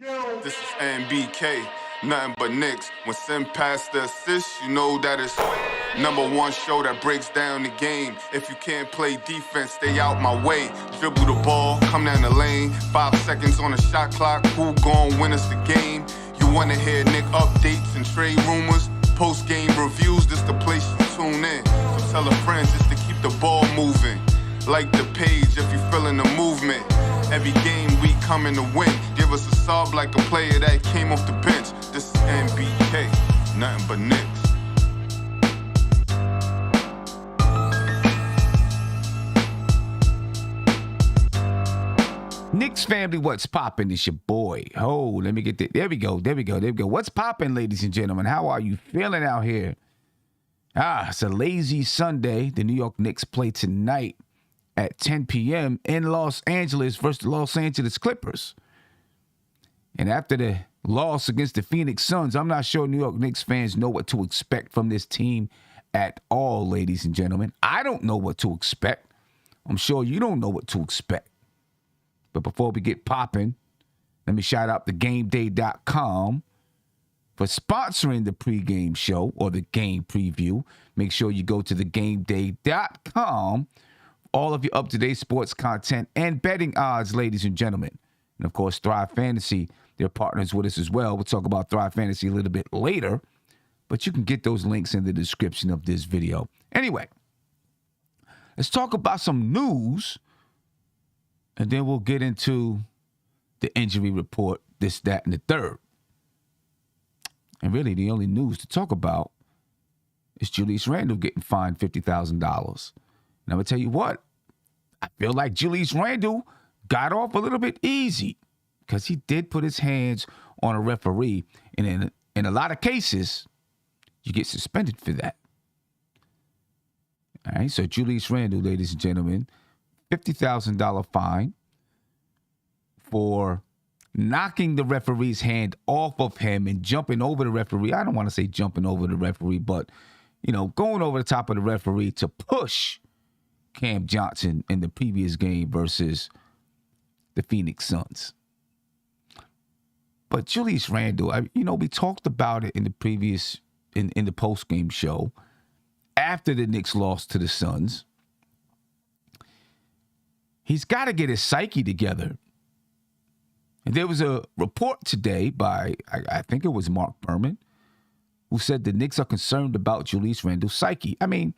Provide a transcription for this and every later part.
This is NBK, nothing but Knicks. When Sim passed the assist, you know that it's #1 show that breaks down the game. If you can't play defense, stay out my way. Dribble the ball, come down the lane. 5 seconds on the shot clock, who gon' win us the game? You wanna hear Nick updates and trade rumors? Post-game reviews, this the place you tune in. So tell a friend just to keep the ball moving. Like the page if you feeling the movement. Every game we coming to win. Give us a sub like a player that came off the bench. This is NBK, nothing but Knicks. Knicks family, what's poppin'? It's your boy. Oh, let me get that. There we go. What's poppin', ladies and gentlemen? How are you feeling out here? It's a lazy Sunday. The New York Knicks play tonight at 10 p.m. in Los Angeles versus the Los Angeles Clippers. And after the loss against the Phoenix Suns, I'm not sure New York Knicks fans know what to expect from this team at all, ladies and gentlemen. I don't know what to expect. I'm sure you don't know what to expect. But before we get popping, let me shout out thegameday.com for sponsoring the pregame show or the game preview. Make sure you go to thegameday.com. All of your up-to-date sports content and betting odds, ladies and gentlemen. And, of course, Thrive Fantasy, they're partners with us as well. We'll talk about Thrive Fantasy a little bit later, but you can get those links in the description of this video. Anyway, let's talk about some news, and then we'll get into the injury report, this, that, and the third. And really, the only news to talk about is Julius Randle getting fined $50,000. And I'm going to tell you what, I feel like Julius Randle got off a little bit easy because he did put his hands on a referee. And in a lot of cases, you get suspended for that. All right, so Julius Randle, ladies and gentlemen, $50,000 fine for knocking the referee's hand off of him and jumping over the referee. I don't want to say jumping over the referee, but, going over the top of the referee to push Cam Johnson in the previous game versus the Phoenix Suns. But Julius Randle, we talked about it in the previous, in the post-game show, after the Knicks lost to the Suns. He's got to get his psyche together. And there was a report today by, I think it was Mark Berman, who said the Knicks are concerned about Julius Randle's psyche. I mean,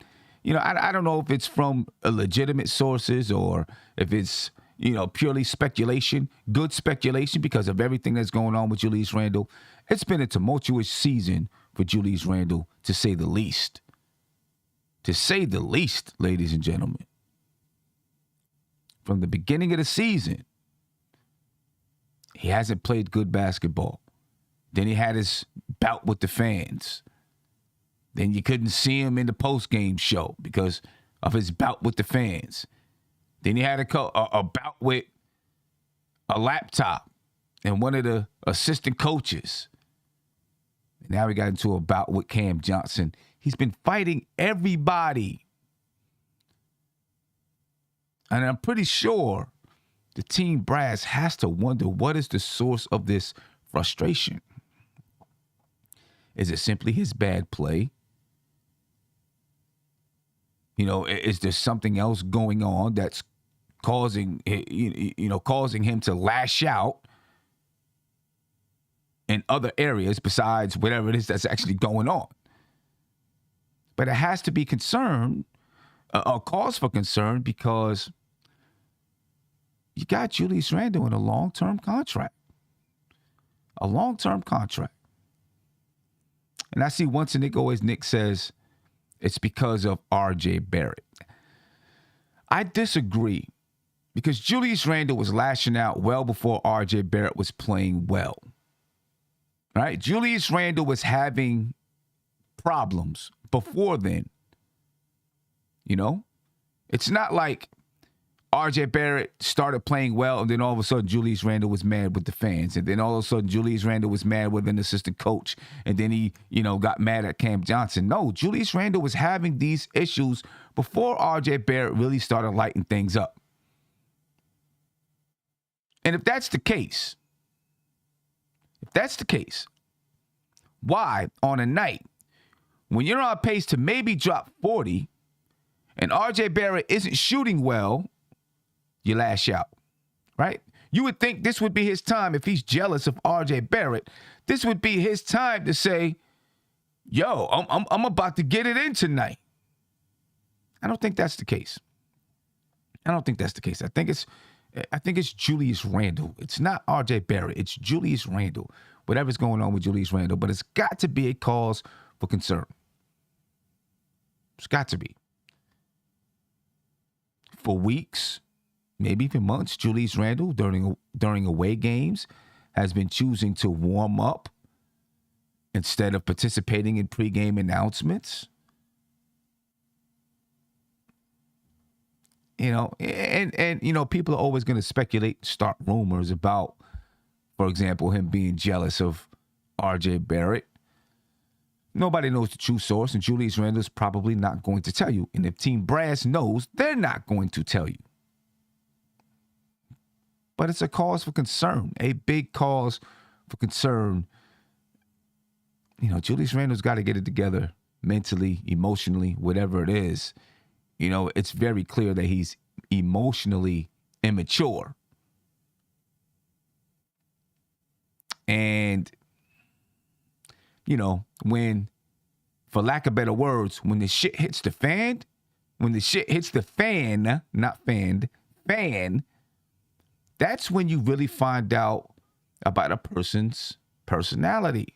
I don't know if it's from legitimate sources or if it's, purely speculation, good speculation because of everything that's going on with Julius Randle. It's been a tumultuous season for Julius Randle, to say the least. To say the least, ladies and gentlemen. From the beginning of the season, he hasn't played good basketball. Then he had his bout with the fans. Then you couldn't see him in the post-game show because of his bout with the fans. Then he had a bout with a laptop and one of the assistant coaches. And now he got into a bout with Cam Johnson. He's been fighting everybody. And I'm pretty sure the team brass has to wonder, what is the source of this frustration? Is it simply his bad play? Is there something else going on that's causing him to lash out in other areas besides whatever it is that's actually going on? But it has to be a cause for concern, because you got Julius Randle in a long-term contract. A long-term contract. And I see once a Nick says it's because of R.J. Barrett. I disagree, because Julius Randle was lashing out well before R.J. Barrett was playing well. Right? Julius Randle was having problems before then. It's not like R.J. Barrett started playing well, and then all of a sudden Julius Randle was mad with the fans, and then all of a sudden Julius Randle was mad with an assistant coach, and then he, got mad at Cam Johnson. No, Julius Randle was having these issues before R.J. Barrett really started lighting things up. And if that's the case, that's the case, why on a night when you're on pace to maybe drop 40 and RJ Barrett isn't shooting well, you lash out, right? You would think this would be his time if he's jealous of RJ Barrett. This would be his time to say, yo, I'm about to get it in tonight. I don't think that's the case. I think it's Julius Randle. It's not RJ Barrett. It's Julius Randle. Whatever's going on with Julius Randle. But it's got to be a cause for concern. It's got to be. For weeks, maybe even months, Julius Randle during away games has been choosing to warm up instead of participating in pregame announcements. You know, and you know, people are always going to speculate, start rumors about, for example, him being jealous of RJ Barrett. Nobody knows the true source, and Julius Randle is probably not going to tell you. And if Team Brass knows, they're not going to tell you. But it's a cause for concern, a big cause for concern. You know, Julius Randle's got to get it together mentally, emotionally, whatever it is. You know, it's very clear that he's emotionally immature. And, you know, when, for lack of better words, when the shit hits the fan, not fanned, fan, that's when you really find out about a person's personality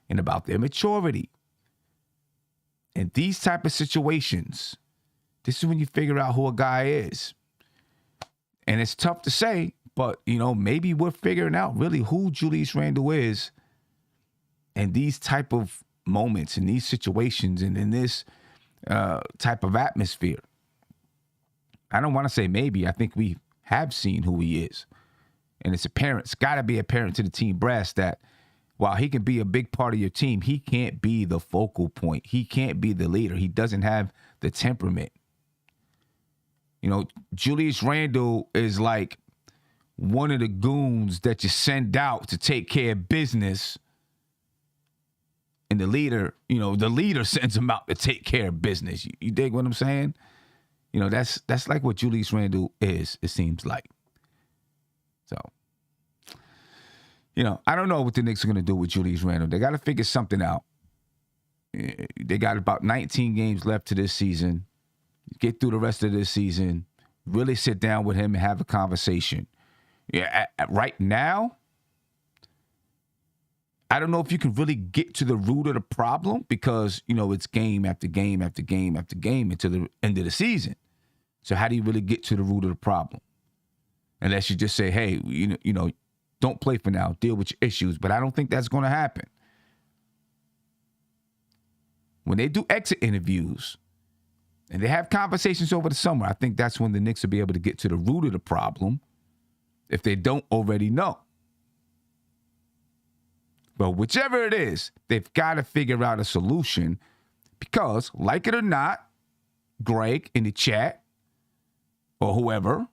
and about their maturity. In these type of situations, this is when you figure out who a guy is. And it's tough to say, but, you know, maybe we're figuring out really who Julius Randle is in these type of moments, in these situations, and in this type of atmosphere. I don't want to say maybe. I think we have seen who he is. And it's apparent. It's got to be apparent to the team brass that while he can be a big part of your team, he can't be the focal point. He can't be the leader. He doesn't have the temperament. You know, Julius Randle is like one of the goons that you send out to take care of business. And the leader sends him out to take care of business. You dig what I'm saying? You know, that's like what Julius Randle is, it seems like. So, you know, I don't know what the Knicks are going to do with Julius Randle. They got to figure something out. They got about 19 games left to this season. Get through the rest of this season. Really sit down with him and have a conversation. Yeah, right now, I don't know if you can really get to the root of the problem because, you know, it's game after game after game after game until the end of the season. So how do you really get to the root of the problem? Unless you just say, hey, you know, don't play for now. Deal with your issues. But I don't think that's going to happen. When they do exit interviews and they have conversations over the summer, I think that's when the Knicks will be able to get to the root of the problem if they don't already know. But whichever it is, they've got to figure out a solution because, like it or not, Greg in the chat or whoever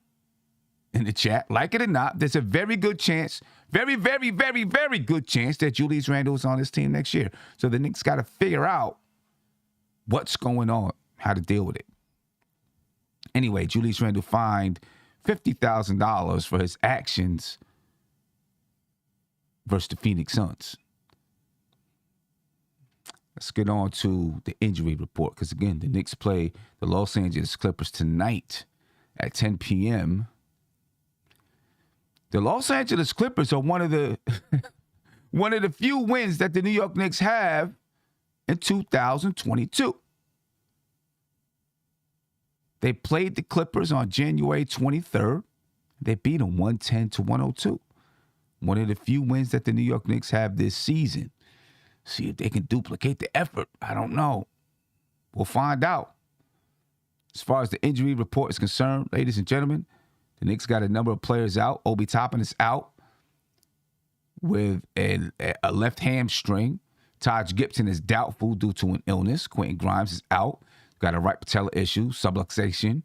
in the chat, like it or not, there's a very good chance, very, very, very, very good chance that Julius Randle is on this team next year. So the Knicks got to figure out what's going on, how to deal with it. Anyway, Julius Randle fined $50,000 for his actions versus the Phoenix Suns. Let's get on to the injury report because, again, the Knicks play the Los Angeles Clippers tonight at 10 p.m. The Los Angeles Clippers are one of the few wins that the New York Knicks have in 2022. They played the Clippers on January 23rd. They beat them 110-102. One of the few wins that the New York Knicks have this season. See if they can duplicate the effort. I don't know. We'll find out. As far as the injury report is concerned, ladies and gentlemen, the Knicks got a number of players out. Obi Toppin is out with a left hamstring. Taj Gibson is doubtful due to an illness. Quentin Grimes is out. Got a right patella issue, subluxation.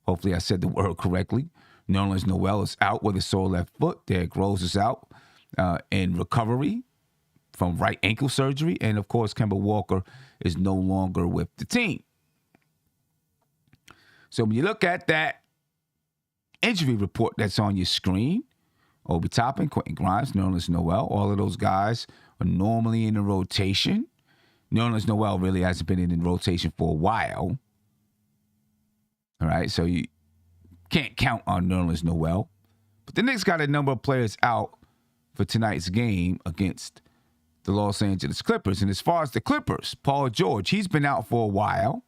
Hopefully I said the word correctly. Nerlens Noel is out with a sore left foot. Derrick Rose is out. in recovery from right ankle surgery. And, of course, Kemba Walker is no longer with the team. So when you look at that injury report that's on your screen, Obi Toppin, Quentin Grimes, Nerlens Noel, all of those guys are normally in the rotation. Nerlens Noel really hasn't been in rotation for a while. All right, so you can't count on Nerlens Noel. But the Knicks got a number of players out for tonight's game against the Los Angeles Clippers. And as far as the Clippers, Paul George, he's been out for a while.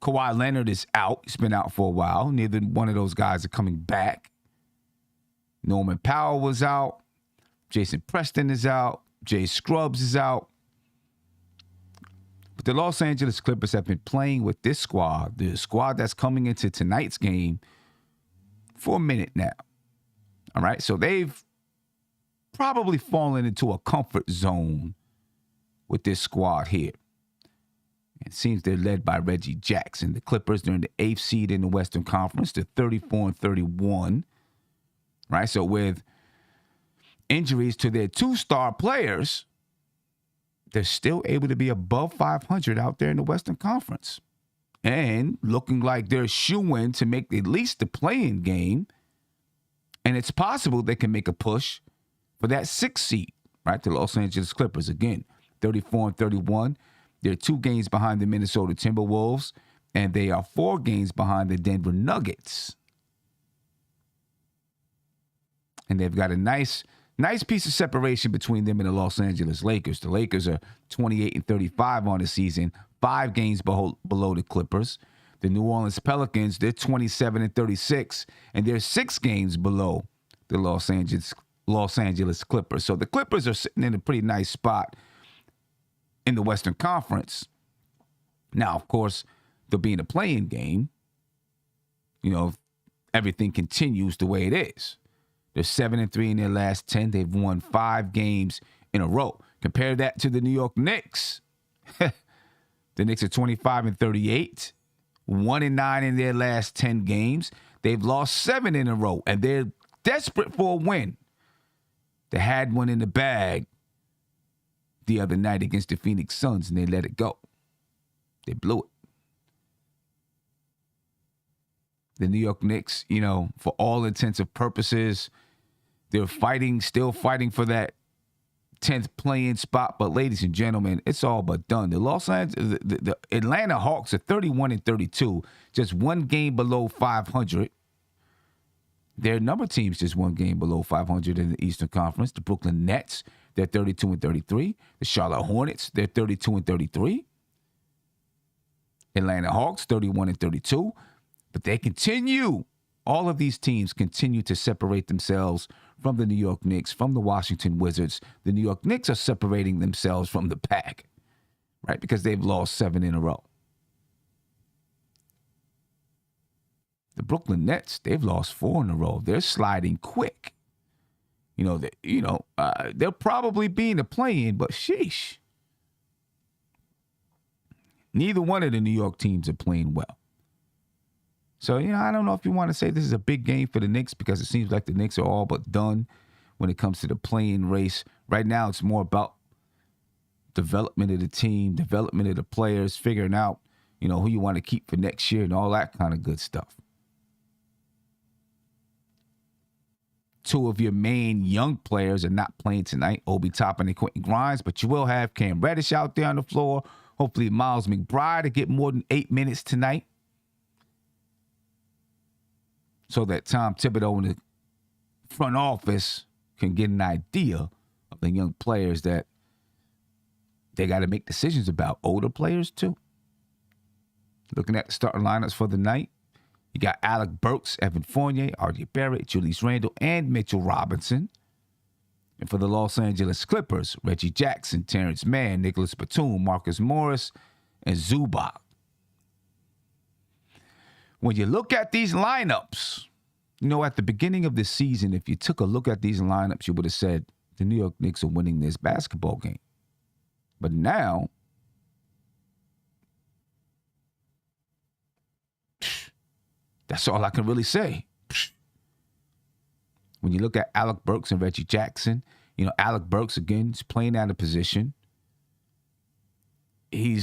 Kawhi Leonard is out. He's been out for a while. Neither one of those guys are coming back. Norman Powell was out. Jason Preston is out. Jay Scruggs is out. But the Los Angeles Clippers have been playing with this squad, the squad that's coming into tonight's game, for a minute now. All right? So they've probably fallen into a comfort zone with this squad here. It seems they're led by Reggie Jackson. The Clippers, they're in the 8th seed in the Western Conference. They're 34-31. Right? So with injuries to their 2-star players, they're still able to be above 500 out there in the Western Conference. And looking like they're shoo-in to make at least the play-in game. And it's possible they can make a push for that 6th seed, right? The Los Angeles Clippers, again, 34-31. They're 2 games behind the Minnesota Timberwolves, and they are 4 games behind the Denver Nuggets. And they've got a nice piece of separation between them and the Los Angeles Lakers. The Lakers are 28-35 on the season, 5 games below the Clippers. The New Orleans Pelicans, they're 27-36, and they're 6 games below the Los Angeles Clippers. So the Clippers are sitting in a pretty nice spot in the Western Conference. Now, of course, they'll be in a play-in game. You know, everything continues the way it is. They're 7-3 in their last 10. They've won 5 games in a row. Compare that to the New York Knicks. The Knicks are 25-38, 1-9 in their last 10 games. They've lost 7 in a row, and they're desperate for a win. They had one in the bag the other night against the Phoenix Suns, and they let it go. They blew it. The New York Knicks, you know, for all intents and purposes, they're still fighting for that 10th play-in spot. But ladies and gentlemen, it's all but done. The Atlanta Hawks are 31-32, just 1 game below 500. Their number team's just 1 game below 500 in the Eastern Conference. The Brooklyn Nets, they're 32-33. The Charlotte Hornets, they're 32-33. Atlanta Hawks, 31-32. But they continue. All of these teams continue to separate themselves from the New York Knicks, from the Washington Wizards. The New York Knicks are separating themselves from the pack, right? Because they've lost 7 in a row. The Brooklyn Nets, they've lost 4 in a row. They're sliding quick. They'll probably be in the play-in, but sheesh. Neither one of the New York teams are playing well. So, I don't know if you want to say this is a big game for the Knicks, because it seems like the Knicks are all but done when it comes to the play-in race. Right now, it's more about development of the team, development of the players, figuring out, who you want to keep for next year and all that kind of good stuff. 2 of your main young players are not playing tonight, Obi Toppin and Quentin Grimes, but you will have Cam Reddish out there on the floor. Hopefully Miles McBride will get more than 8 minutes tonight, so that Tom Thibodeau and the front office can get an idea of the young players that they got to make decisions about. Older players, too. Looking at the starting lineups for the night, you got Alec Burks, Evan Fournier, R.J. Barrett, Julius Randle, and Mitchell Robinson. And for the Los Angeles Clippers, Reggie Jackson, Terrence Mann, Nicholas Batum, Marcus Morris, and Zubac. When you look at these lineups, at the beginning of the season, if you took a look at these lineups, you would have said the New York Knicks are winning this basketball game. But now, that's all I can really say. When you look at Alec Burks and Reggie Jackson, Alec Burks, again, is playing out of position. He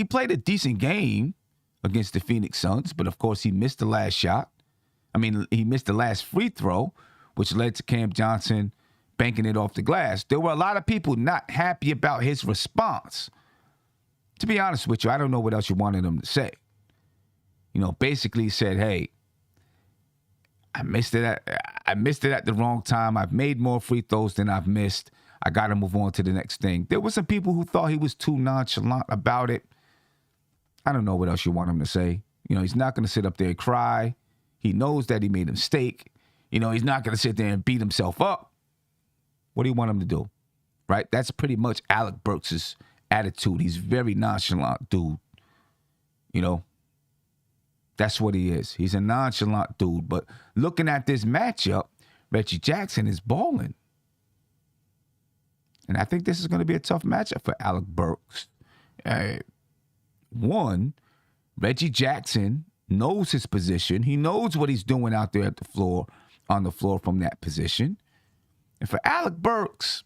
played a decent game against the Phoenix Suns, but of course he missed the last shot. He missed the last free throw, which led to Cam Johnson banking it off the glass. There were a lot of people not happy about his response. To be honest with you, I don't know what else you wanted him to say. Basically he said, hey, I missed it at the wrong time. I've made more free throws than I've missed. I got to move on to the next thing. There were some people who thought he was too nonchalant about it. I don't know what else you want him to say. He's not going to sit up there and cry. He knows that he made a mistake. He's not going to sit there and beat himself up. What do you want him to do? Right? That's pretty much Alec Burks' attitude. He's very nonchalant dude. That's what he is. He's a nonchalant dude. But looking at this matchup, Reggie Jackson is balling. And I think this is going to be a tough matchup for Alec Burks. One, Reggie Jackson knows his position. He knows what he's doing out there on the floor from that position. And for Alec Burks,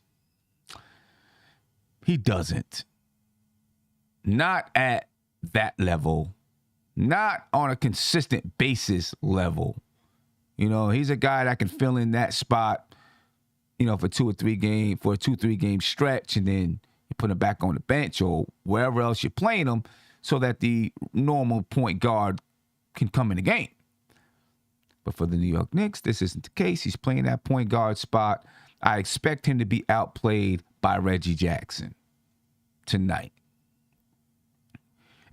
he doesn't. Not at that level. Not on a consistent basis level. He's a guy that can fill in that spot, for a 2-3 game stretch, and then you put him back on the bench or wherever else you're playing him so that the normal point guard can come in the game. But for the New York Knicks, this isn't the case. He's playing that point guard spot. I expect him to be outplayed by Reggie Jackson tonight.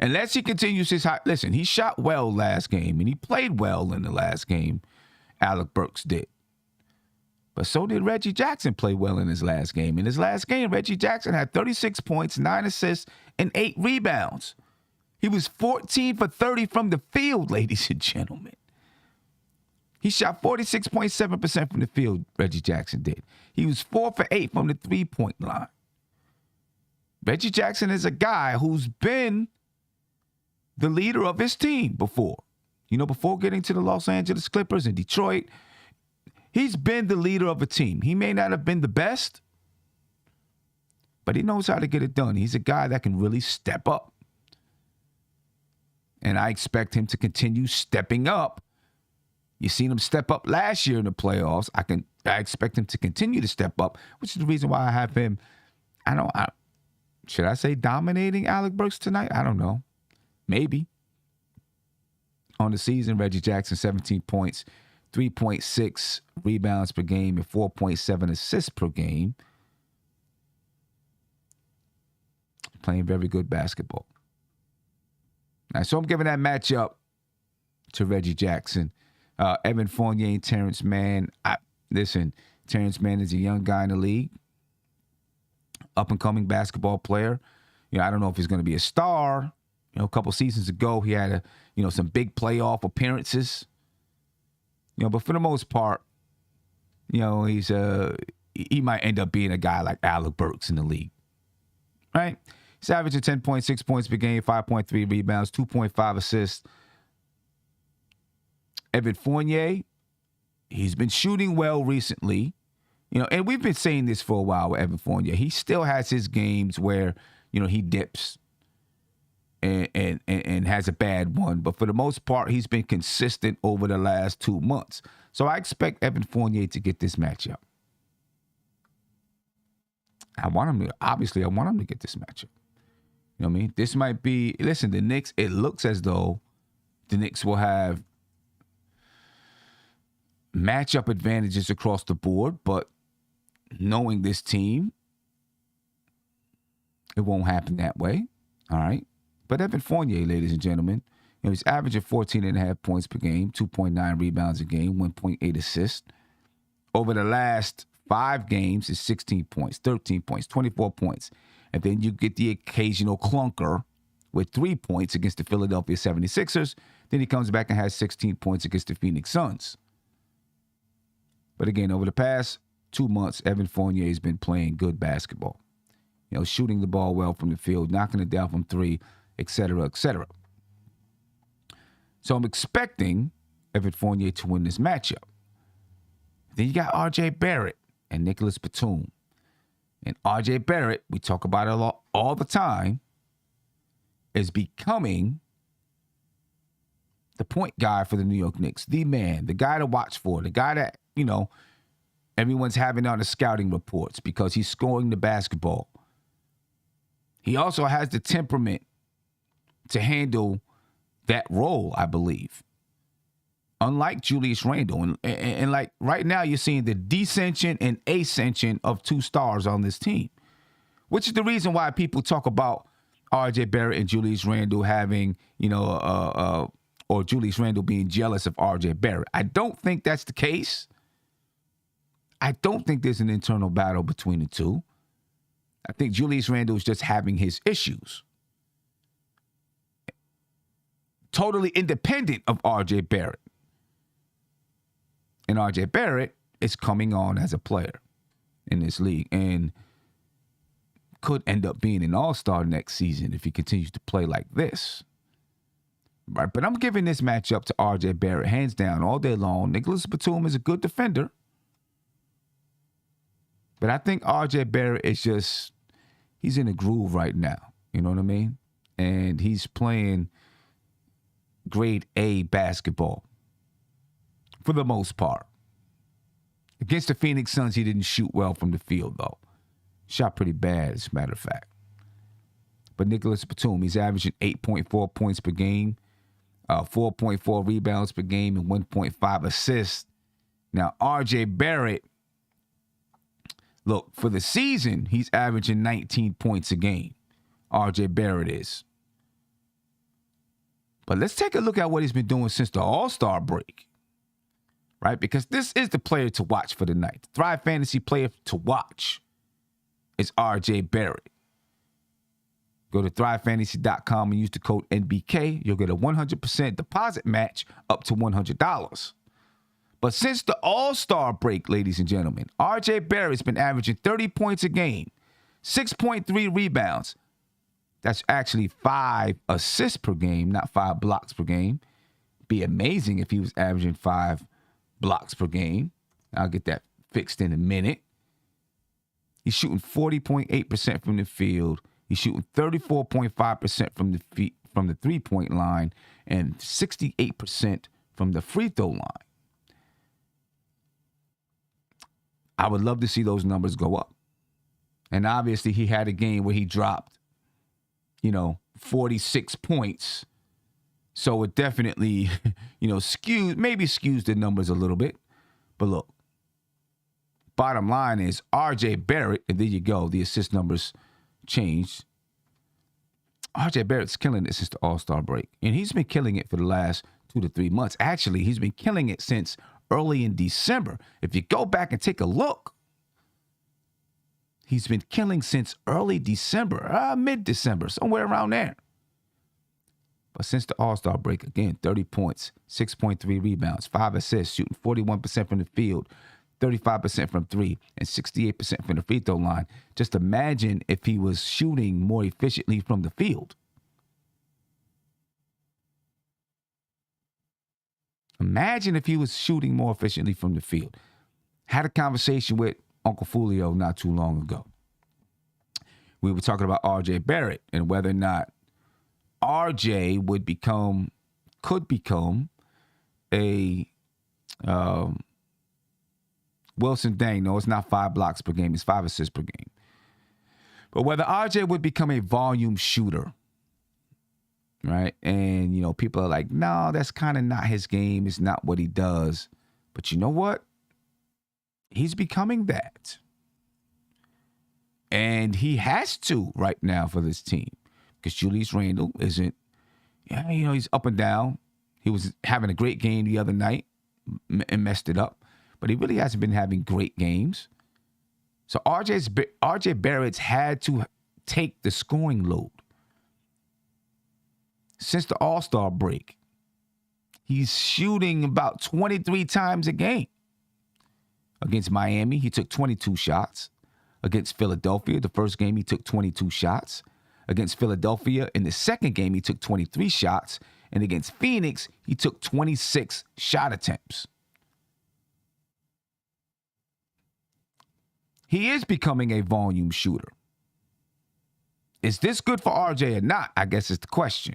Unless he continues his high. Listen, he shot well last game, and he played well in the last game. Alec Burks did. But so did Reggie Jackson play well in his last game. In his last game, Reggie Jackson had 36 points, 9 assists, and 8 rebounds. He was 14 for 30 from the field, ladies and gentlemen. He shot 46.7% from the field, Reggie Jackson did. He was 4 for 8 from the three-point line. Reggie Jackson is a guy who's been the leader of his team before. Before getting to the Los Angeles Clippers and Detroit, he's been the leader of a team. He may not have been the best, but he knows how to get it done. He's a guy that can really step up. And I expect him to continue stepping up. You seen him step up last year in the playoffs. I expect him to continue to step up, which is the reason why I have him. Should I say dominating Alec Burks tonight? I don't know. Maybe. On the season, Reggie Jackson, 17 points, 3.6 rebounds per game, and 4.7 assists per game. Playing very good basketball. All right, so I'm giving that matchup to Reggie Jackson. Evan Fournier and Terrence Mann. Listen, Terrence Mann is a young guy in the league. Up-and-coming basketball player. I don't know if he's going to be a star. A couple seasons ago, he had some big playoff appearances. But for the most part, he might end up being a guy like Alec Burks in the league. Right? He's averaging 10.6 points per game, 5.3 rebounds, 2.5 assists. Evan Fournier, he's been shooting well recently. And we've been saying this for a while with Evan Fournier. He still has his games where, he dips and has a bad one. But for the most part, he's been consistent over the last 2 months. So I expect Evan Fournier to get this matchup. I want him to get this matchup. You know what I mean? This might be, listen, the Knicks, it looks as though the Knicks will have matchup advantages across the board, but knowing this team, it won't happen that way. All right? But Evan Fournier, ladies and gentlemen, he's averaging 14.5 points per game, 2.9 rebounds a game, 1.8 assists. Over the last 5 games, it's 16 points, 13 points, 24 points. And then you get the occasional clunker with 3 points against the Philadelphia 76ers. Then he comes back and has 16 points against the Phoenix Suns. But again, over the past 2 months, Evan Fournier has been playing good basketball. Shooting the ball well from the field, knocking it down from 3, et cetera, et cetera. So I'm expecting Evan Fournier to win this matchup. Then you got R.J. Barrett and Nicholas Batum. And R.J. Barrett, we talk about it all the time, is becoming the point guy for the New York Knicks. The man, the guy to watch for, the guy that, everyone's having on the scouting reports because he's scoring the basketball. He also has the temperament to handle that role, I believe. Unlike Julius Randle. And like right now, you're seeing the descension and ascension of two stars on this team, which is the reason why people talk about R.J. Barrett and Julius Randle having, or Julius Randle being jealous of R.J. Barrett. I don't think that's the case. I don't think there's an internal battle between the two. I think Julius Randle is just having his issues. Totally independent of R.J. Barrett. And R.J. Barrett is coming on as a player in this league and could end up being an all-star next season if he continues to play like this. Right, but I'm giving this matchup to R.J. Barrett hands down all day long. Nicholas Batum is a good defender. But I think R.J. Barrett is just, he's in a groove right now. You know what I mean? And he's playing grade A basketball for the most part. Against the Phoenix Suns, he didn't shoot well from the field, though. Shot pretty bad, as a matter of fact. But Nicholas Batum, he's averaging 8.4 points per game, 4.4 rebounds per game, and 1.5 assists. Now, R.J. Barrett, look, for the season, he's averaging 19 points a game. R.J. Barrett is. But let's take a look at what he's been doing since the All-Star break. Right? Because this is the player to watch for the night. The Thrive Fantasy player to watch is R.J. Barrett. Go to thrivefantasy.com and use the code NBK. You'll get a 100% deposit match up to $100. But since the All-Star break, ladies and gentlemen, R.J. Barrett's been averaging 30 points a game, 6.3 rebounds. That's actually 5 assists per game, not 5 blocks per game. Be amazing if he was averaging 5 blocks per game. I'll get that fixed in a minute. He's shooting 40.8% from the field. He's shooting 34.5% from the three-point line and 68% from the free throw line. I would love to see those numbers go up. And obviously he had a game where he dropped, 46 points. So it definitely, skews the numbers a little bit. But look, bottom line is R.J. Barrett, and there you go, the assist numbers changed. R.J. Barrett's killing it since the All-Star break. And he's been killing it for the last 2 to 3 months. Actually, he's been killing it since early in December. If you go back and take a look, he's been killing since early December, mid-December, somewhere around there. But since the All-Star break, again, 30 points, 6.3 rebounds, 5 assists, shooting 41% from the field, 35% from three, and 68% from the free throw line. Just imagine if he was shooting more efficiently from the field. Imagine if he was shooting more efficiently from the field. Had a conversation with Uncle Fulio not too long ago. We were talking about R.J. Barrett and whether or not R.J. could become a Wilson Dang. No, it's not 5 blocks per game. It's 5 assists per game. But whether R.J. would become a volume shooter, right? And, people are like, no, that's kind of not his game. It's not what he does. But you know what? He's becoming that. And he has to right now for this team. Because Julius Randle isn't, he's up and down. He was having a great game the other night and messed it up. But he really hasn't been having great games. So R.J. Barrett's had to take the scoring load. Since the All-Star break, he's shooting about 23 times a game. Against Miami, he took 22 shots. Against Philadelphia, the first game, he took 22 shots. Against Philadelphia, in the second game, he took 23 shots. And against Phoenix, he took 26 shot attempts. he is becoming a volume shooter. Is this good for RJ or not? I guess is the question.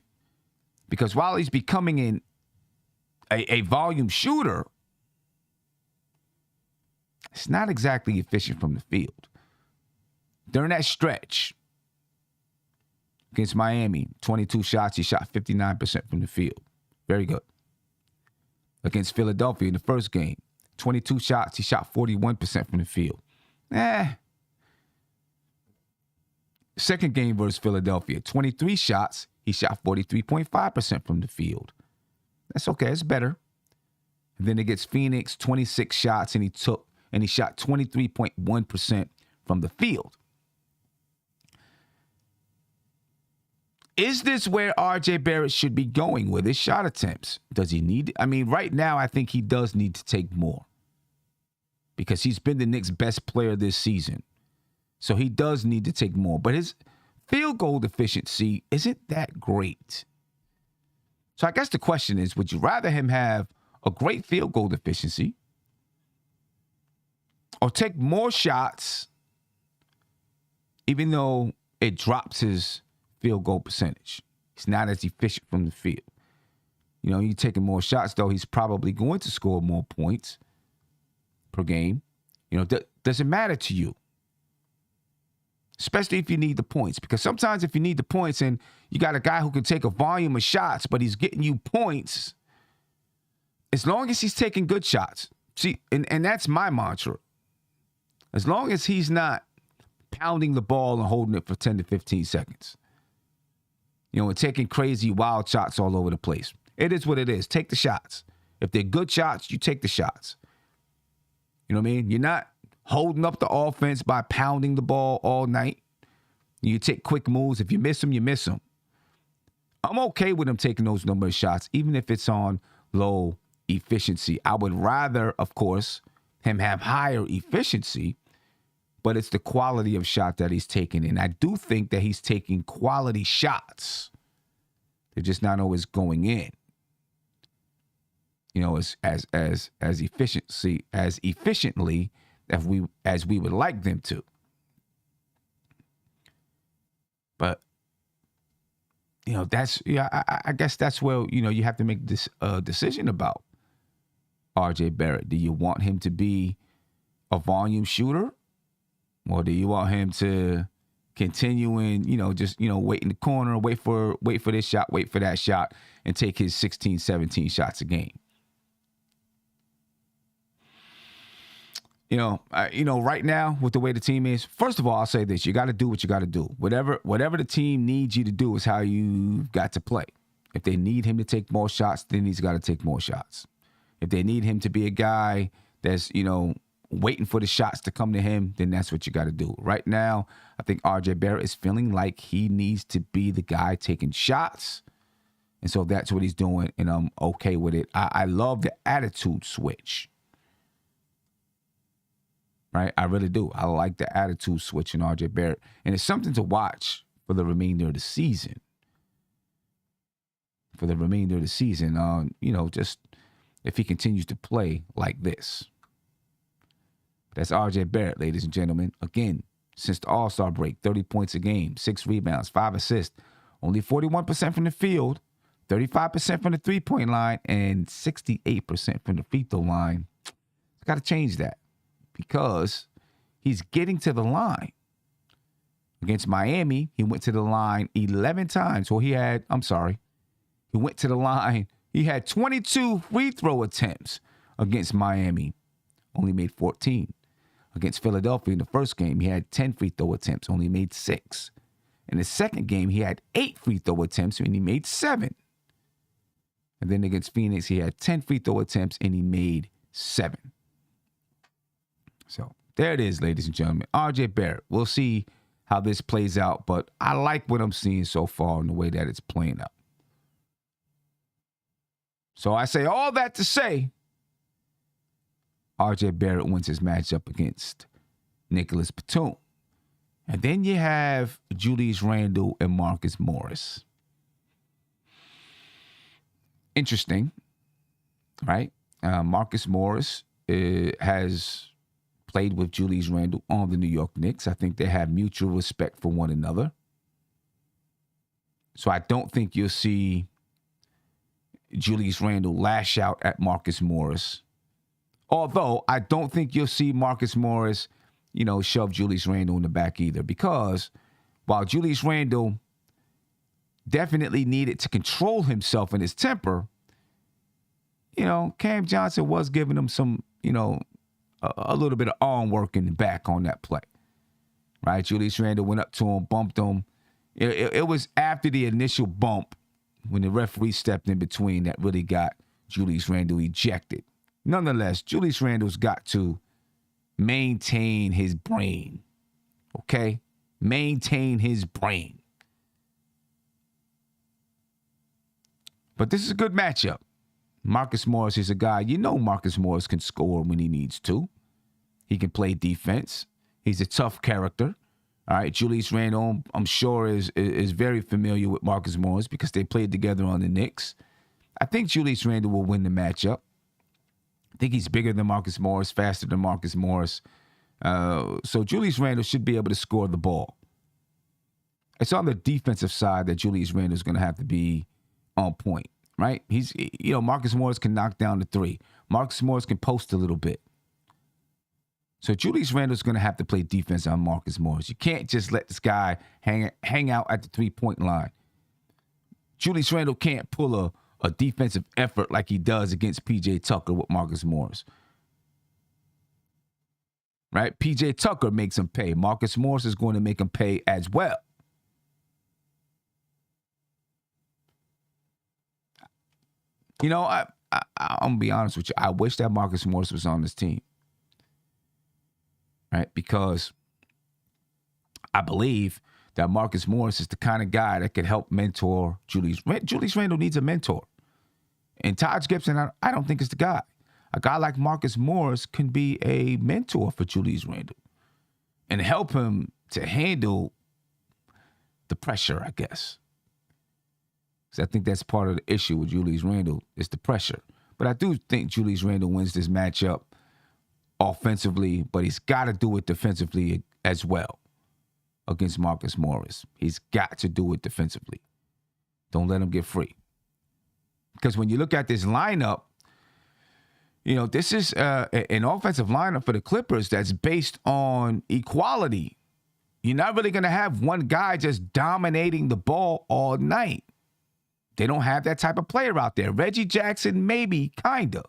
Because while he's becoming a volume shooter, it's not exactly efficient from the field. During that stretch against Miami, 22 shots, he shot 59% from the field. Very good. Against Philadelphia in the first game, 22 shots, he shot 41% from the field. Second game versus Philadelphia, 23 shots, he shot 43.5% from the field. That's okay, it's better. And then against Phoenix, 26 shots, and he shot 23.1% from the field. Is this where RJ Barrett should be going with his shot attempts? Does he need? I mean, right now, I think he does need to take more because he's been the Knicks' best player this season. So he does need to take more. But his field goal efficiency isn't that great. So I guess the question is, would you rather him have a great field goal efficiency or take more shots even though it drops his field goal percentage? He's not as efficient from the field. You know, you're taking more shots, though, he's probably going to score more points per game. You know, does it matter to you? Especially if you need the points. Because sometimes if you need the points and you got a guy who can take a volume of shots, but he's getting you points, as long as he's taking good shots. See, and that's my mantra. As long as he's not pounding the ball and holding it for 10 to 15 seconds. You know, and taking crazy wild shots all over the place. It is what it is. Take the shots. If they're good shots, you take the shots. You know what I mean? You're not holding up the offense by pounding the ball all night. You take quick moves. If you miss them, you miss them. I'm okay with him taking those number of shots, even if it's on low efficiency. I would rather, of course, him have higher efficiency, but it's the quality of shot that he's taking. And I do think that he's taking quality shots. They're just not always going in. You know, as efficiently as we would like them to. But you know, I guess that's where, you know, you have to make this decision about RJ Barrett. Do you want him to be a volume shooter? Or do you want him to continue in, you know, just, you know, wait in the corner, wait for this shot, wait for that shot, and take his 16, 17 shots a game? You know, right now with the way the team is, first of all, I'll say this: you got to do what you got to do. Whatever the team needs you to do is how you've got to play. If they need him to take more shots, then he's got to take more shots. If they need him to be a guy that's, you know, waiting for the shots to come to him, then that's what you got to do. Right now, I think RJ Barrett is feeling like he needs to be the guy taking shots. And so that's what he's doing, and I'm okay with it. I love the attitude switch. Right? I really do. I like the attitude switch in RJ Barrett. And it's something to watch for the remainder of the season. You know, just if he continues to play like this. That's RJ Barrett, ladies and gentlemen. Again, since the All-Star break, 30 points a game, 6 rebounds, 5 assists, only 41% from the field, 35% from the three-point line, and 68% from the free throw line. Got to change that because he's getting to the line. Against Miami, he went to the line 11 times. Well, he went to the line. He had 22 free throw attempts against Miami, only made 14. Against Philadelphia in the first game, he had 10 free throw attempts, only made 6. In the second game, he had 8 free throw attempts, and he made 7. And then against Phoenix, he had 10 free throw attempts, and he made 7. So there it is, ladies and gentlemen. RJ Barrett. We'll see how this plays out, but I like what I'm seeing so far in the way that it's playing out. So I say all that to say, RJ Barrett wins his matchup against Nicholas Batum. And then you have Julius Randle and Marcus Morris. Interesting, right? Marcus Morris has played with Julius Randle on the New York Knicks. I think they have mutual respect for one another. So I don't think you'll see Julius Randle lash out at Marcus Morris. Although I don't think you'll see Marcus Morris, shove Julius Randle in the back either. Because while Julius Randle definitely needed to control himself and his temper, Cam Johnson was giving him some, a little bit of arm work in the back on that play. Right? Julius Randle went up to him, bumped him. It was after the initial bump when the referee stepped in between that really got Julius Randle ejected. Nonetheless, Julius Randle's got to maintain his brain. Okay? Maintain his brain. But this is a good matchup. Marcus Morris is a guy, Marcus Morris can score when he needs to. He can play defense. He's a tough character. All right, Julius Randle, I'm sure, is very familiar with Marcus Morris because they played together on the Knicks. I think Julius Randle will win the matchup. I think he's bigger than Marcus Morris, faster than Marcus Morris. So Julius Randle should be able to score the ball. It's on the defensive side that Julius Randle is going to have to be on point, right? Marcus Morris can knock down the three. Marcus Morris can post a little bit. So Julius Randle's going to have to play defense on Marcus Morris. You can't just let this guy hang out at the three-point line. Julius Randle can't pull a defensive effort like he does against P.J. Tucker with Marcus Morris. Right? P.J. Tucker makes him pay. Marcus Morris is going to make him pay as well. I'm going to be honest with you. I wish that Marcus Morris was on this team. Right? Because I believe that Marcus Morris is the kind of guy that could help mentor Julius. Julius Randle needs a mentor. And Taj Gibson, I don't think is the guy. A guy like Marcus Morris can be a mentor for Julius Randle and help him to handle the pressure, I guess. Because I think that's part of the issue with Julius Randle is the pressure. But I do think Julius Randle wins this matchup offensively, but he's got to do it defensively as well against Marcus Morris. He's got to do it defensively. Don't let him get free. Because when you look at this lineup, this is an offensive lineup for the Clippers that's based on equality. You're not really going to have one guy just dominating the ball all night. They don't have that type of player out there. Reggie Jackson, maybe, kind of.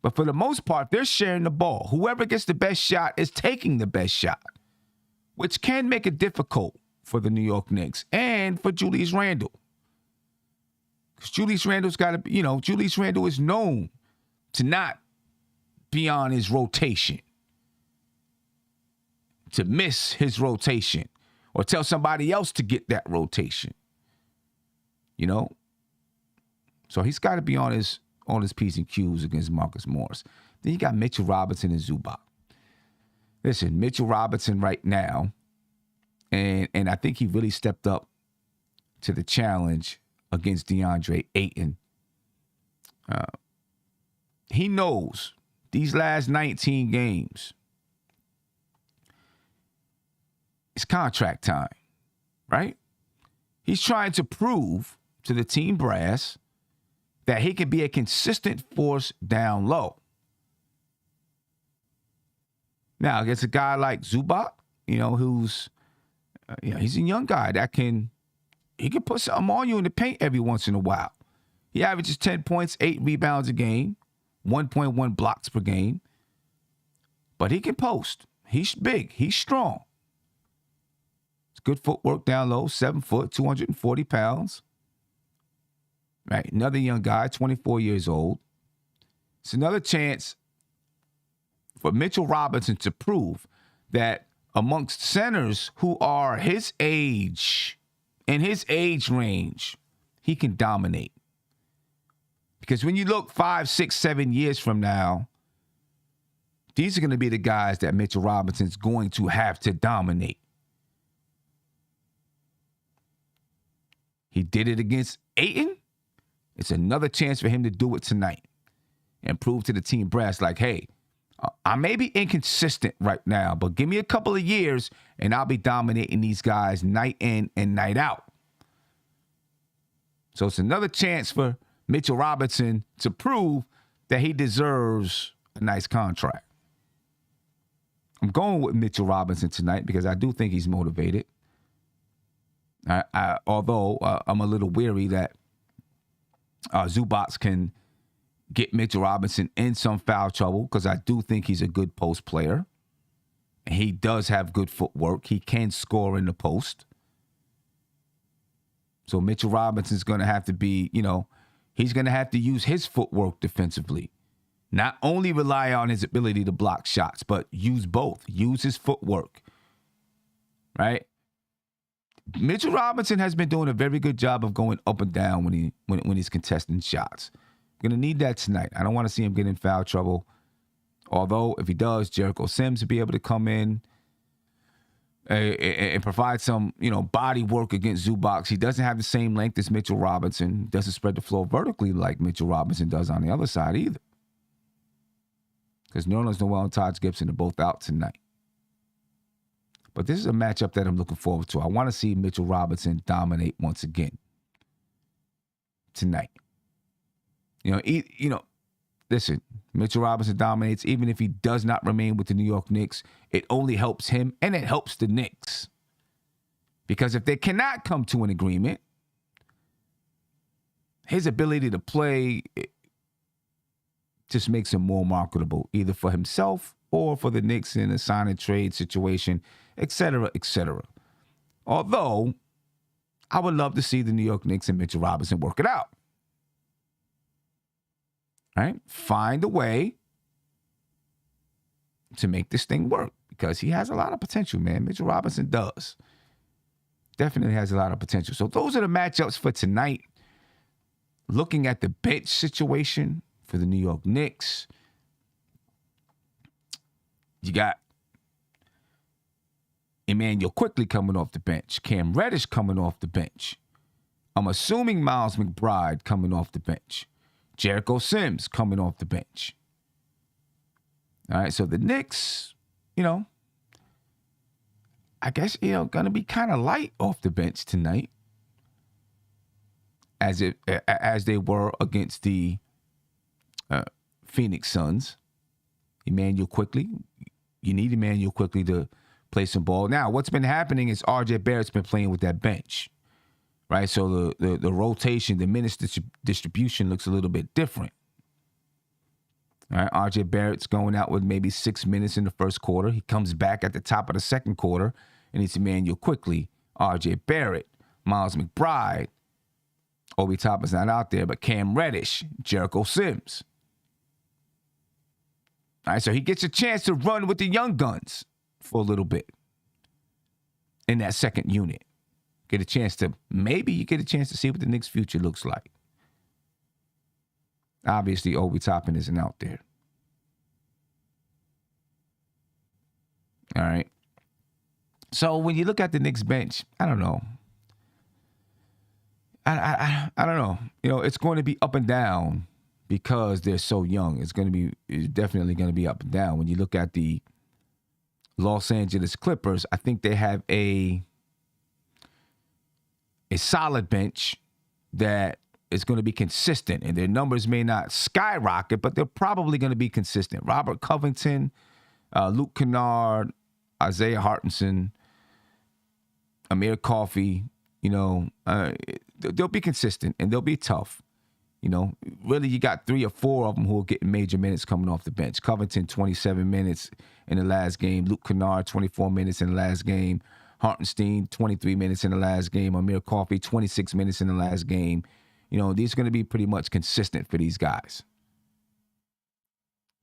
But for the most part, they're sharing the ball. Whoever gets the best shot is taking the best shot, which can make it difficult for the New York Knicks and for Julius Randle. Because Julius Randle's got to, Julius Randle is known to not be on his rotation, to miss his rotation, or tell somebody else to get that rotation. So he's got to be on his P's and Q's against Marcus Morris. Then you got Mitchell Robinson and Zubac. Listen, Mitchell Robinson right now, and I think he really stepped up to the challenge against DeAndre Ayton. He knows these last 19 games, it's contract time, right? He's trying to prove to the team brass that he can be a consistent force down low. Now, against a guy like Zubac, who's, he's a young guy that can put something on you in the paint every once in a while. He averages 10 points, 8 rebounds a game, 1.1 blocks per game. But he can post. He's big. He's strong. It's good footwork down low, 7 foot, 240 pounds. Right, another young guy, 24 years old. It's another chance for Mitchell Robinson to prove that amongst centers who are his age, in his age range, he can dominate. Because when you look 5, 6, 7 years from now, these are going to be the guys that Mitchell Robinson's going to have to dominate. He did it against Ayton. It's another chance for him to do it tonight and prove to the team brass like, hey, I may be inconsistent right now, but give me a couple of years and I'll be dominating these guys night in and night out. So it's another chance for Mitchell Robinson to prove that he deserves a nice contract. I'm going with Mitchell Robinson tonight because I do think he's motivated. Although I'm a little weary that Zubac can get Mitchell Robinson in some foul trouble because I do think he's a good post player. He does have good footwork. He can score in the post. So Mitchell Robinson's going to have to be, he's going to have to use his footwork defensively. Not only rely on his ability to block shots, but use both. Use his footwork, right? Mitchell Robinson has been doing a very good job of going up and down when he's contesting shots. Going to need that tonight. I don't want to see him get in foul trouble. Although, if he does, Jericho Sims will be able to come in and provide some, body work against Zubac. He doesn't have the same length as Mitchell Robinson. Doesn't spread the floor vertically like Mitchell Robinson does on the other side either. Because Nerlens Noel and Taj Gibson are both out tonight. But this is a matchup that I'm looking forward to. I want to see Mitchell Robinson dominate once again tonight. Listen, Mitchell Robinson dominates. Even if he does not remain with the New York Knicks, it only helps him and it helps the Knicks. Because if they cannot come to an agreement, his ability to play just makes him more marketable, either for himself or for the Knicks in a sign and trade situation, et cetera, et cetera. Although, I would love to see the New York Knicks and Mitchell Robinson work it out. Right? Find a way to make this thing work because he has a lot of potential, man. Mitchell Robinson does. Definitely has a lot of potential. So those are the matchups for tonight. Looking at the bench situation for the New York Knicks, you got Emmanuel Quickly coming off the bench. Cam Reddish coming off the bench. I'm assuming Miles McBride coming off the bench. Jericho Sims coming off the bench. All right, so the Knicks, I guess, going to be kind of light off the bench tonight as they were against the Phoenix Suns. Emmanuel Quickly. You need Emmanuel Quickly to play some ball. Now, what's been happening is R.J. Barrett's been playing with that bench. Right, so the rotation, the minutes distribution looks a little bit different. All right, R.J. Barrett's going out with maybe 6 minutes in the first quarter. He comes back at the top of the second quarter, and it's Emmanuel Quickly, R.J. Barrett, Miles McBride. Obi Toppin's not out there, but Cam Reddish, Jericho Sims. All right, so he gets a chance to run with the young guns for a little bit in that second unit. Maybe you get a chance to see what the Knicks' future looks like. Obviously, Obi Toppin isn't out there. All right. So when you look at the Knicks bench, I don't know. I don't know. It's going to be up and down because they're so young. It's definitely going to be up and down. When you look at the Los Angeles Clippers, I think they have a solid bench that is going to be consistent, and their numbers may not skyrocket, but they're probably going to be consistent. Robert Covington, Luke Kennard, Isaiah Hartenson, Amir Coffey, they'll be consistent and they'll be tough. Really, you got 3 or 4 of them who are getting major minutes coming off the bench. Covington, 27 minutes in the last game. Luke Kennard, 24 minutes in the last game. Hartenstein, 23 minutes in the last game. Amir Coffey, 26 minutes in the last game. These are going to be pretty much consistent for these guys.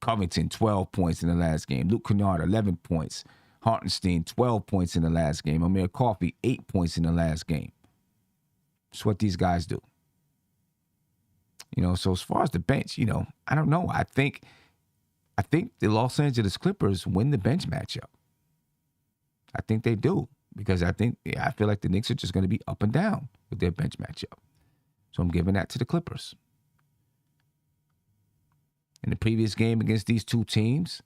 Covington, 12 points in the last game. Luke Kennard, 11 points. Hartenstein, 12 points in the last game. Amir Coffey, 8 points in the last game. That's what these guys do. So as far as the bench, I don't know. I think the Los Angeles Clippers win the bench matchup. I think they do. Because I feel like the Knicks are just going to be up and down with their bench matchup. So I'm giving that to the Clippers. In the previous game against these two teams,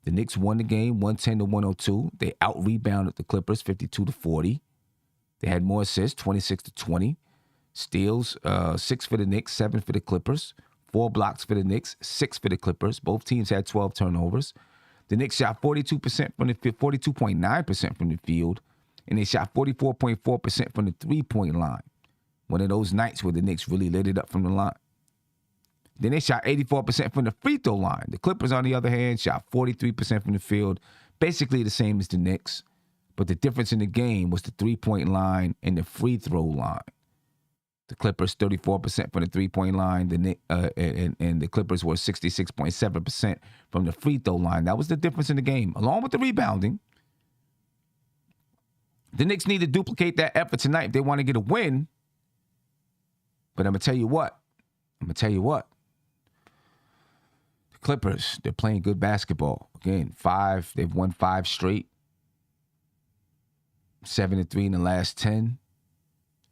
The Knicks won the game 110-102. They out-rebounded the Clippers 52-40. They had more assists, 26-20. Steals, 6 for the Knicks, 7 for the Clippers. 4 blocks for the Knicks, 6 for the Clippers. Both teams had 12 turnovers. The Knicks shot 42% from the field, 42.9% from the field, and they shot 44.4% from the three-point line. One of those nights where the Knicks really lit it up from the line. Then they shot 84% from the free throw line. The Clippers, on the other hand, shot 43% from the field, basically the same as the Knicks. But the difference in the game was the three-point line and the free throw line. The Clippers 34% from the three-point line, and the Clippers were 66.7% from the free throw line. That was the difference in the game, along with the rebounding. The Knicks need to duplicate that effort tonight if they want to get a win. But I'm going to tell you what. The Clippers, they're playing good basketball. Again, they've won 5 straight. 7-3 in the last 10.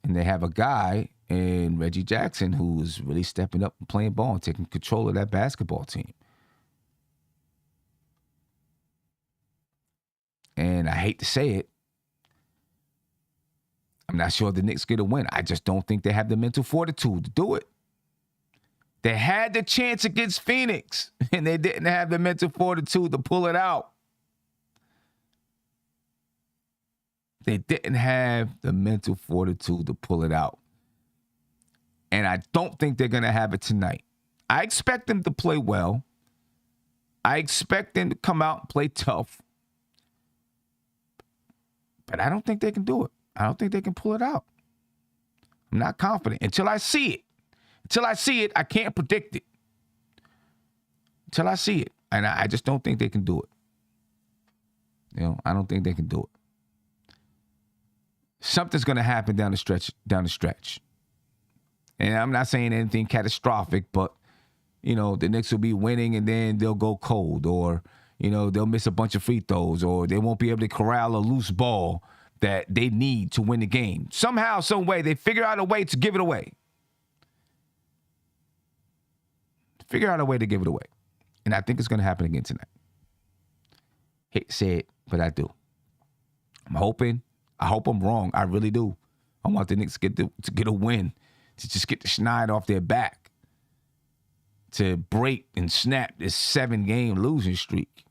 And they have a guy in Reggie Jackson who's really stepping up and playing ball and taking control of that basketball team. And I hate to say it, I'm not sure the Knicks get a win. I just don't think they have the mental fortitude to do it. They had the chance against Phoenix, and they didn't have the mental fortitude to pull it out. They didn't have the mental fortitude to pull it out. And I don't think they're going to have it tonight. I expect them to play well. I expect them to come out and play tough. But I don't think they can do it. I don't think they can pull it out. I'm not confident until I see it. Until I see it, I can't predict it. Until I see it. And I just don't think they can do it. I don't think they can do it. Something's going to happen down the stretch. And I'm not saying anything catastrophic, but, the Knicks will be winning and then they'll go cold, or, they'll miss a bunch of free throws, or they won't be able to corral a loose ball that they need to win the game. Somehow, some way, they figure out a way to give it away. And I think it's going to happen again tonight. Hate to say it, but I do. I'm hoping. I hope I'm wrong. I really do. I want the Knicks to get a win, to just get the schneid off their back, to break and snap this 7-game losing streak.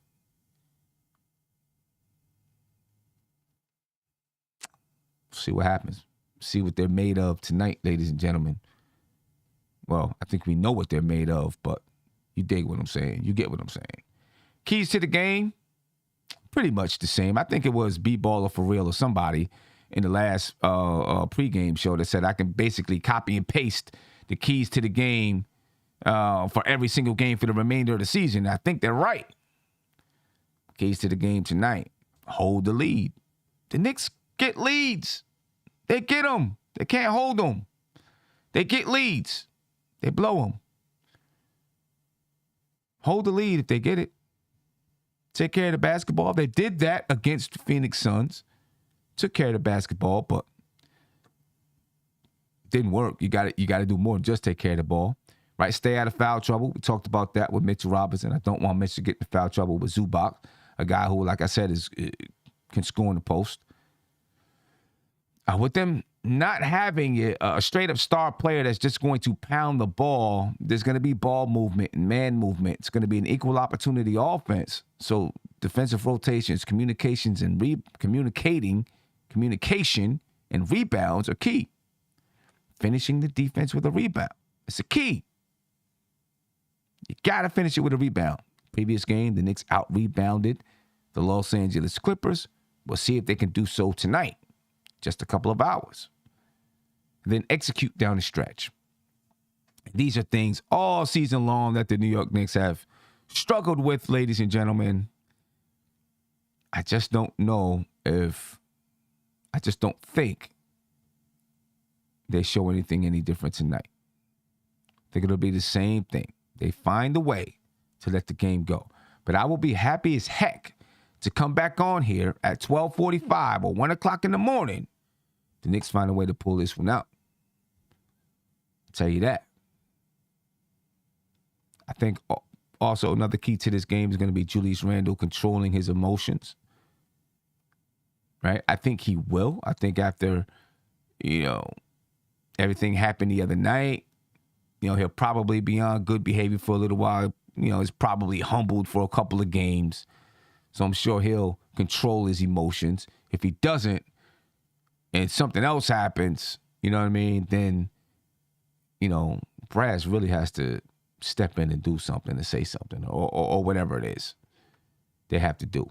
See what happens. See what they're made of tonight, ladies and gentlemen. Well, I think we know what they're made of, but you dig what I'm saying. You get what I'm saying. Keys to the game, pretty much the same. I think it was B-Baller for Real or somebody in the last pregame show that said I can basically copy and paste the keys to the game for every single game for the remainder of the season. I think they're right. Keys to the game tonight. Hold the lead. The Knicks get leads. They get them. They can't hold them. They get leads. They blow them. Hold the lead if they get it. Take care of the basketball. They did that against the Phoenix Suns. Took care of the basketball, but it didn't work. You got to do more than just take care of the ball. Right? Stay out of foul trouble. We talked about that with Mitchell Robinson. I don't want Mitchell to get in foul trouble with Zubac, a guy who, like I said, can score in the post. With them not having a straight-up star player that's just going to pound the ball, there's going to be ball movement and man movement. It's going to be an equal opportunity offense. So defensive rotations, communication and rebounds are key. Finishing the defense with a rebound. It's a key. You got to finish it with a rebound. Previous game, the Knicks out-rebounded the Los Angeles Clippers. We'll see if they can do so tonight. Just a couple of hours. Then execute down the stretch. These are things all season long that the New York Knicks have struggled with, ladies and gentlemen. I just don't think they show anything any different tonight. I think it'll be the same thing. They find a way to let the game go. But I will be happy as heck to come back on here at 12:45 or 1 o'clock in the morning. The Knicks find a way to pull this one out. I'll tell you that. I think Also, another key to this game is going to be Julius Randle controlling his emotions. Right? I think he will. I think after, everything happened the other night, he'll probably be on good behavior for a little while. He's probably humbled for a couple of games. So I'm sure he'll control his emotions. If he doesn't, and something else happens, then, Brass really has to step in and do something, and say something, or whatever it is they have to do,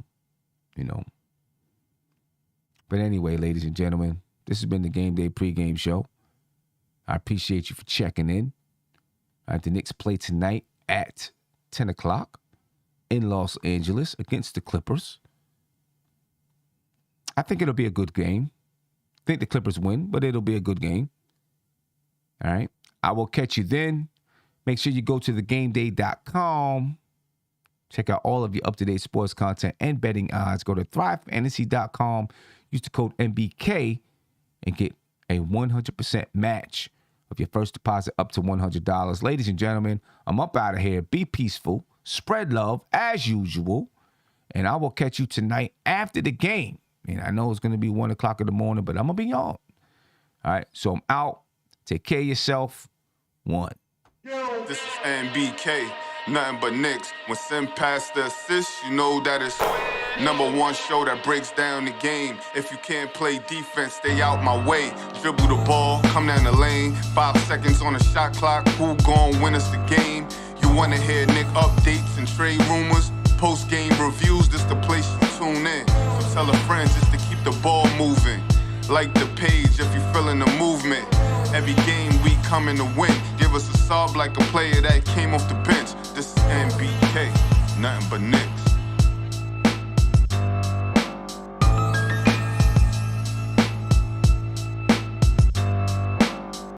But anyway, ladies and gentlemen, this has been the Game Day pregame show. I appreciate you for checking in. All right, the Knicks play tonight at 10 o'clock in Los Angeles against the Clippers. I think it'll be a good game. I think the Clippers win, but it'll be a good game. All right. I will catch you then. Make sure you go to thegameday.com. Check out all of your up-to-date sports content and betting odds. Go to thrivefantasy.com. Use the code MBK and get a 100% match of your first deposit up to $100. Ladies and gentlemen, I'm up out of here. Be peaceful. Spread love as usual. And I will catch you tonight after the game. And I know it's going to be 1 o'clock in the morning, but I'm going to be on. All right. So I'm out. Take care of yourself. One. This is MBK, nothing but Knicks. When Sim passed the assist, you know that it's #1 show that breaks down the game. If you can't play defense, stay out my way. Dribble the ball, come down the lane. 5 seconds on the shot clock, who gon' win us the game? You wanna hear Nick updates and trade rumors? Post-game reviews, this the place you tune in. So tell a friend just to keep the ball moving. Like the page if you feeling the movement. Every game we coming to win. Give us a sub like a player that came off the bench. This is NBK, nothing but Knicks.